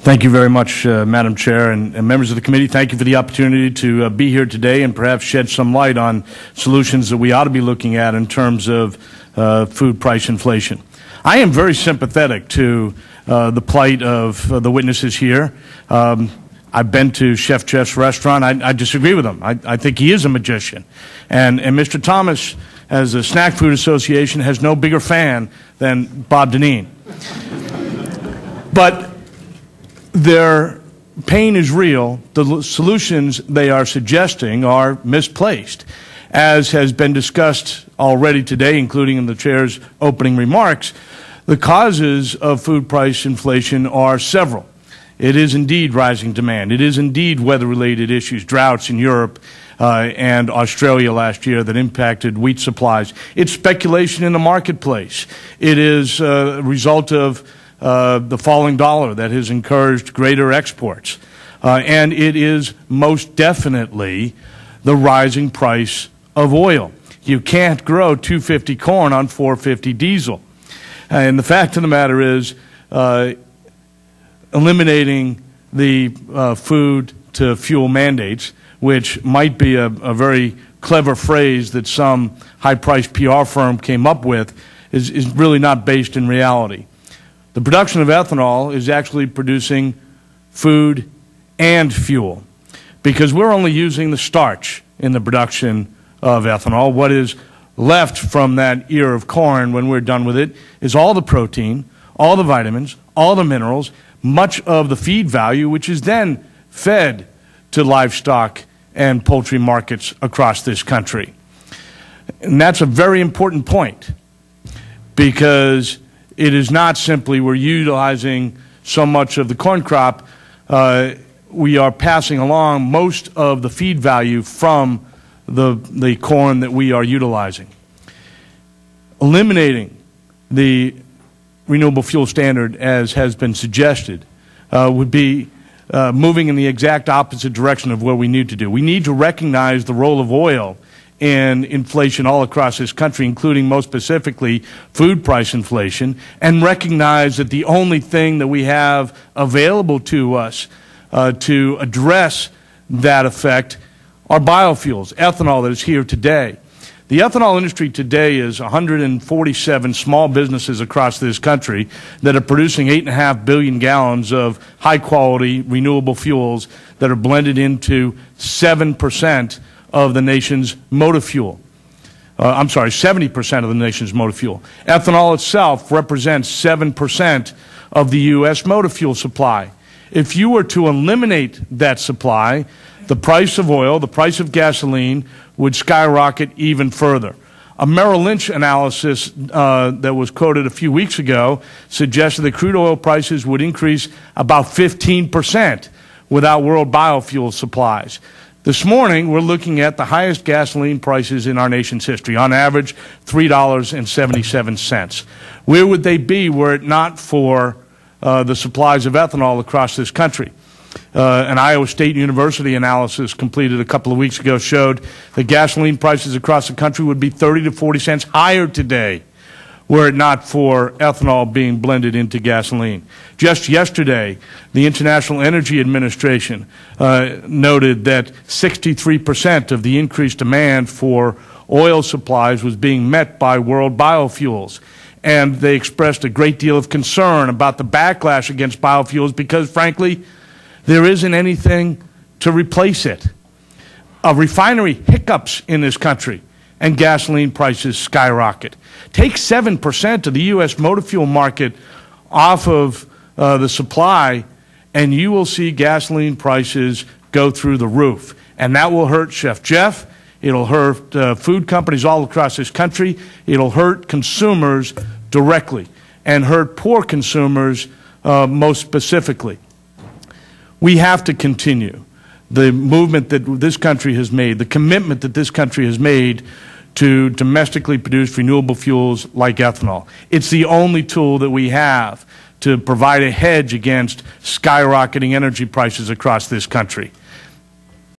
Thank you very much, Madam Chair, and members of the committee. Thank you for the opportunity to be here today and perhaps shed some light on solutions that we ought to be looking at in terms of food price inflation. I am very sympathetic to the plight of the witnesses here. I've been to Chef Jeff's restaurant. I disagree with him. I think he is a magician. And Mr. Thomas, as a Snack Food Association, has no bigger fan than Bob Dinneen. But their pain is real. The solutions they are suggesting are misplaced. As has been discussed already today, including in the Chair's opening remarks, the causes of food price inflation are several. It is indeed rising demand. It is indeed weather-related issues, droughts in Europe and Australia last year that impacted wheat supplies. It's speculation in the marketplace. It is a result of the falling dollar that has encouraged greater exports. And it is most definitely the rising price of oil. You can't grow $2.50 corn on $4.50 diesel. And the fact of the matter is, eliminating the food to fuel mandates, which might be a very clever phrase that some high-priced PR firm came up with, is really not based in reality. The production of ethanol is actually producing food and fuel, because we're only using the starch in the production of ethanol. What is left from that ear of corn when we're done with it is all the protein, all the vitamins, all the minerals, much of the feed value, which is then fed to livestock and poultry markets across this country. And that's a very important point, because it is not simply we're utilizing so much of the corn crop, we are passing along most of the feed value from the corn that we are utilizing. Eliminating the renewable fuel standard, as has been suggested, would be moving in the exact opposite direction of what we need to do. We need to recognize the role of oil in inflation all across this country, including most specifically food price inflation, and recognize that the only thing that we have available to us to address that effect are biofuels, ethanol that is here today. The ethanol industry today is 147 small businesses across this country that are producing 8.5 billion gallons of high-quality renewable fuels that are blended into 7% of the nation's motor fuel. I'm sorry, 70% of the nation's motor fuel. Ethanol itself represents 7% of the U.S. motor fuel supply. If you were to eliminate that supply, the price of oil, the price of gasoline would skyrocket even further. A Merrill Lynch analysis that was quoted a few weeks ago suggested that crude oil prices would increase about 15% without world biofuel supplies. This morning, we're looking at the highest gasoline prices in our nation's history, on average $3.77. Where would they be were it not for the supplies of ethanol across this country? An Iowa State University analysis completed a couple of weeks ago showed that gasoline prices across the country would be 30 to 40 cents higher today were it not for ethanol being blended into gasoline. Just yesterday, the International Energy Administration noted that 63% of the increased demand for oil supplies was being met by world biofuels. And they expressed a great deal of concern about the backlash against biofuels because, frankly, there isn't anything to replace it. A refinery hiccups in this country and gasoline prices skyrocket. Take 7% of the U.S. motor fuel market off of the supply, and you will see gasoline prices go through the roof. And that will hurt Chef Jeff. It'll hurt food companies all across this country. It'll hurt consumers directly and hurt poor consumers most specifically. We have to continue the movement that this country has made, the commitment that this country has made to domestically produce renewable fuels like ethanol. It's the only tool that we have to provide a hedge against skyrocketing energy prices across this country.